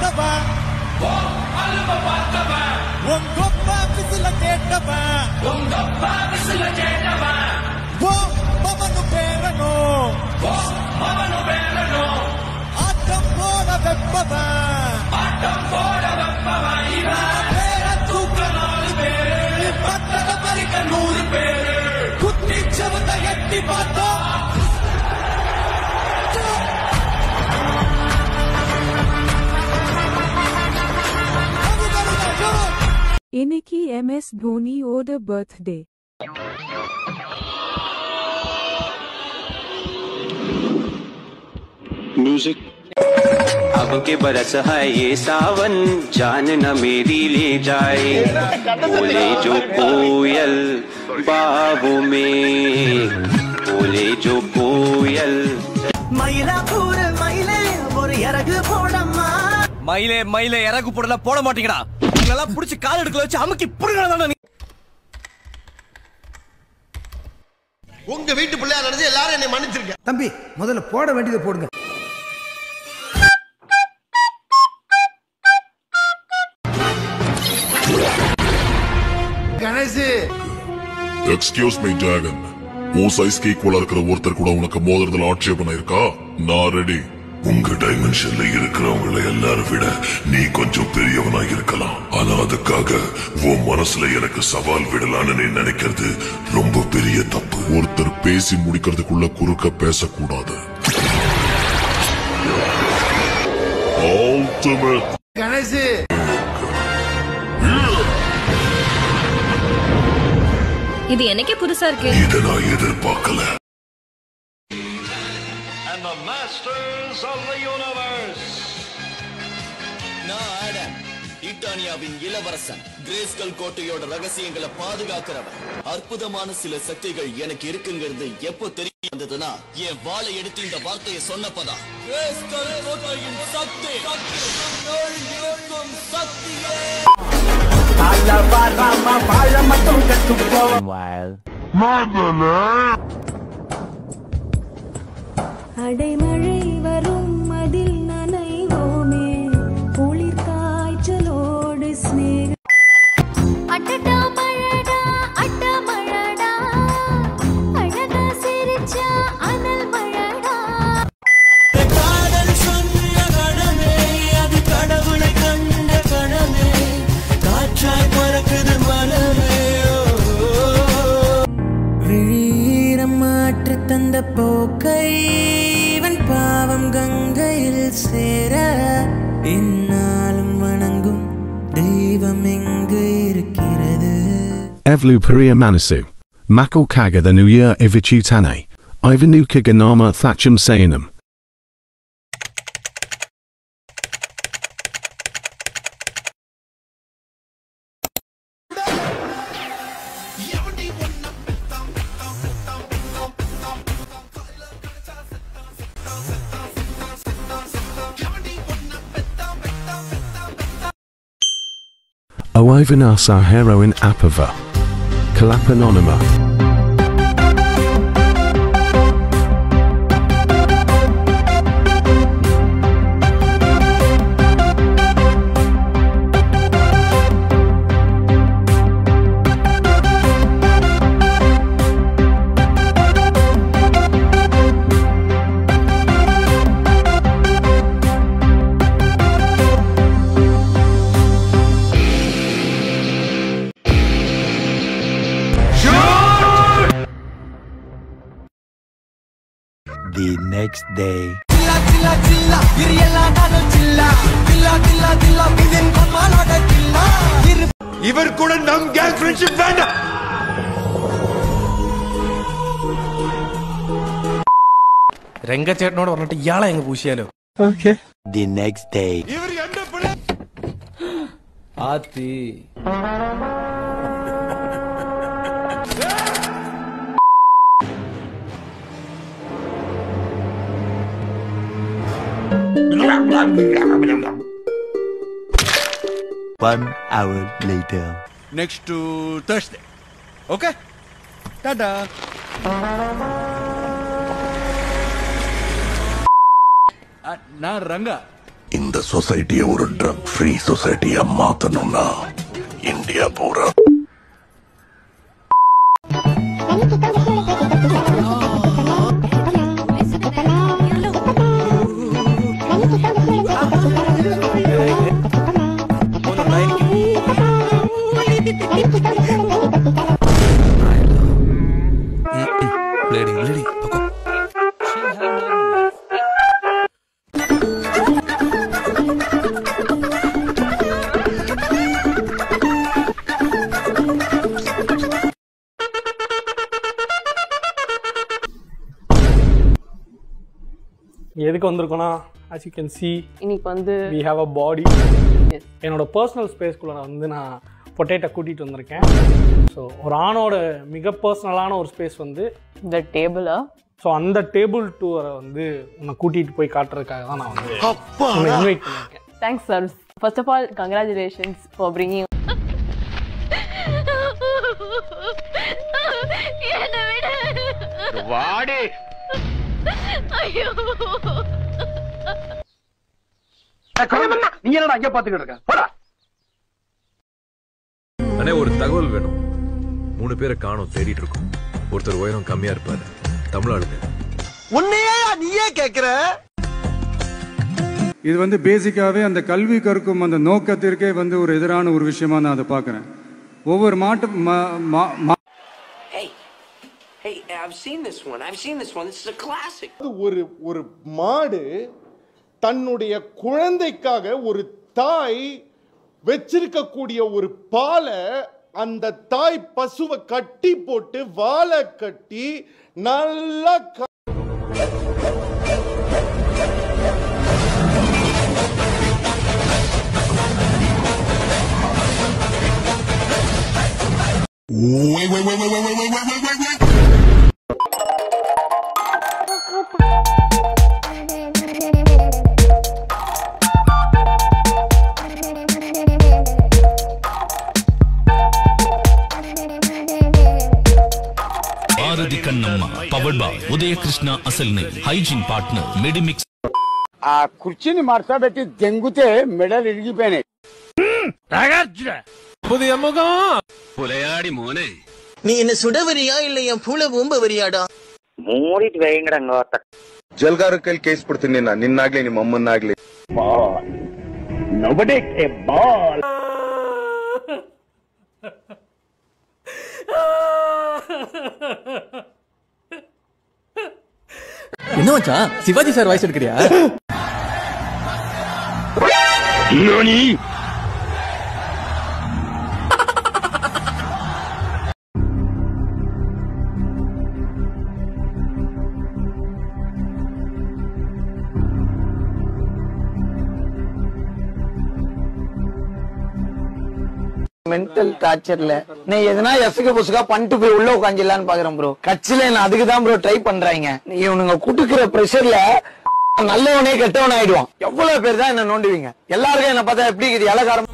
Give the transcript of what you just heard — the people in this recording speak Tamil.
பார்த்தவன் உங்கப்ப விசில கேட்டவன் ஓ மவனு பேரனோ ஆட்டம் போட வெப்பவன் பேர தூக்க 4 பேரு பத்தக பறிக்க 100 பேரு குத்தி செவந்த எட்டி பார்த்தோம் இன்னைக்கு MS தோனியோட பர்த்டே. म्यूजिक अब के बरस है ये सावन जान न मेरी ले जाए बोले जो कोयल बाबू में बोले जो कोयल மயிலாப்பூர் மயிலே ஒரு இறகு போடம்மா மயிலே மயிலே இறகு போடல போட மாட்டீங்கடா இதெல்லாம் புடிச்சு கால் எடுக்கல வச்சு அமுக்கி புடுங்கடா நீ உங்க வீட்டு பிள்ளையா நடந்து எல்லாரும் என்னை மன்னிச்சிருங்க தம்பி முதல்ல போட வேண்டியதை போடுங்க கணேஷ் எக்ஸ்கியூஸ் மீ டிராகன் உன் சைஸ்க்கு ஈக்குவலா இருக்கிற ஒருத்தர் கூட உனக்கு மோதிரத்துல ஆட்சேபனை இருக்கா நான் ரெடி உங்க டைமென்ஷன்ல இருக்கிறவங்கள எல்லாரும் விட நீ கொஞ்சம் பெரியவனா இருக்கலாம் ஆனா அதுக்காக உன் மனசுல எனக்கு சவால் விடலான்னு நீ நினைக்கிறது ரொம்ப பெரிய தப்பு ஒருத்தர் பேசி முடிக்கிறதுக்குள்ள குறுக்க பேசக்கூடாது அல்டிமேட் கணேஷ் இது எனக்கே புதுசா இருக்கு இத நான் எதிர்பார்க்கல and the masters of the universe நான் ஆடம் இட்டானியாவின் இளவரசன் கிரேஸ்கல் கோட்டையோட ரகசியங்களை பாதுகாக்கிறவன் அற்புதமான சில சக்திகள் எனக்கு இருக்குங்கிறது எப்போ தெரிய வந்ததுன்னா என் வாளை எடுத்து இந்த வார்த்தையை சொன்னப்பதான் கிரேஸ்கல் கோட்டையின் சக்தி இருக்கும் சக்தியே அடைமழை வரும் அதில் நனைவோமே குளிர் காய்ச்சலோடு ஸ்நேக அட்டடா மழடா அட்ட மழடா அழகா சிரிச்சா அனல் மழடா காதல் சொன்ன கடமே அது கடவுளை கண்ட கடமே காற்றாய் பறக்குது மலரே வீரம் மாற்று தந்த போக்கை இவன் பாவம் கங்கையில் சேர இந்நாளும் வணங்கும் தெய்வம் எங்கு இருக்கிறது Evlu Peria Manasu. Makal Kaga the New Year Ivichi Tane. Ivanuka Ganama Thacham Sayanam. O Ivanasa heroine Apava. Kalapanonima. The next day இவர் கூட நம் கேங் ஃப்ரெண்ட்ஷிப் வேண்டாம் രംഗച്ചേട്ടനോട് പറഞ്ഞിട്ട് ഇയാളെ അങ്ങ് പൂശിയാലോ the next day இவர் என்ன பிள்ளை ആത്തി One hour later next to Thursday okay tada நான் ரங்கா இந்த சொசைட்டியை ஒரு ட்ரக் ஃப்ரீ சொசைட்டியா மாத்தணும்னா இந்தியா பூரா எதுக்கு வந்திருக்கோன்னா as you can see இன்னைக்கு வந்து we have a body. என்னோட பர்சனல் ஸ்பேஸ்க்குள்ள நான் பொட்டேட்டோ கூட்டிகிட்டு வந்திருக்கேன். ஸோ ஒரு ஆணோட மிக பர்சனலான ஒரு ஸ்பேஸ் வந்து இந்த டேபிளா. ஸோ அந்த டேபிள் டூரை வந்து உன்னை கூட்டிகிட்டு போய் காட்டுறதுக்காக தான் நான் வந்து இன்வைட் பண்ணியிருக்கேன். Thanks sir. First of all congratulations for bringing. வாடி நீ என்னடா அங்க பாத்துக்கிட்டு இருக்க? போடா. அண்ணே ஒரு தகவல் வேணும். 3 பேரை காணோம் தேடிட்டு இருக்கோம். ஒருத்தர் உயரம் கம்மியா இருப்பாரு, தமிழ்நாடு. உன்னையே நீயே கேக்குற? இது வந்து பேசிக்காவே அந்த கல்வி கற்கும் அந்த நோக்கத்திற்கே வந்து ஒரு எதிரான ஒரு விஷயமா நான் அதை பார்க்கிறேன். ஒவ்வொரு ஒரு மாடு தன்னுடைய குழந்தைக்காக ஒரு தாய் வச்சிருக்கக்கூடிய ஒரு பாலை அந்த தாய் பசுவை கட்டி போட்டு வாழை கட்டி நல்லா ಭಾರತಿ ಕಣ್ಣಮ್ಮ ಪವರ್ಡ್ ಬೈ ಉದಯ ಕೃಷ್ಣ ಅಸಲ್ನೆ ಹೈಜೀನ್ ಪಾರ್ಟ್ನರ್ ಮೆಡಿಮಿಕ್ಸ್. ಆ ಕುರ್ಚಿನಿ ಮಾಡ್ತಾ ಬೆಟ್ಟಿ ದೆಂಗುತೆ ಮೆಡಲ್ ಇರಿಗಿಪೇನೆ புதிய முகம் புலையாடி மோனே. நீ என்ன சுடவரியா இல்ல என் பூல பூம்ப வரியாடா? ಮೂಡಿಟ್ ವೇಂಗಡಂಗ ಜಲ್ಗಾರ ಕೈಲಿ ಕೇಸ್ ಬಿಡ್ತೀನಿ ನಾನು, ನಿನ್ನಾಗ್ಲಿ ನಿಮ್ಮ ಅಮ್ಮನ್ನಾಗ್ಲಿ. ನೊಬಡಿ ಎ ಬಾಲ್. என்ன மச்சான் சிவாஜி சார் வாய்ஸ் எடுக்கறியா? நானி மென்டல் டார்ச்சர்ல நீ எதனா எசுக்கு புசுக்கா பண்ணிட்டு போய் உள்ள உட்காந்துலான்னு பாக்குறேன் ப்ரோ. கட்சியில என்ன அதுக்கு தான் ப்ரோ ட்ரை பண்றாங்க. இவனுங்க குடுக்கிற பிரஷர்ல நல்லவனே கெட்டவன் ஆயிடுவான். எவ்வளவு பேர் தான் என்ன நோண்டுவீங்க? எல்லாருக்கும் என்ன பார்த்தா எப்படி இருக்குது இலகாரம்.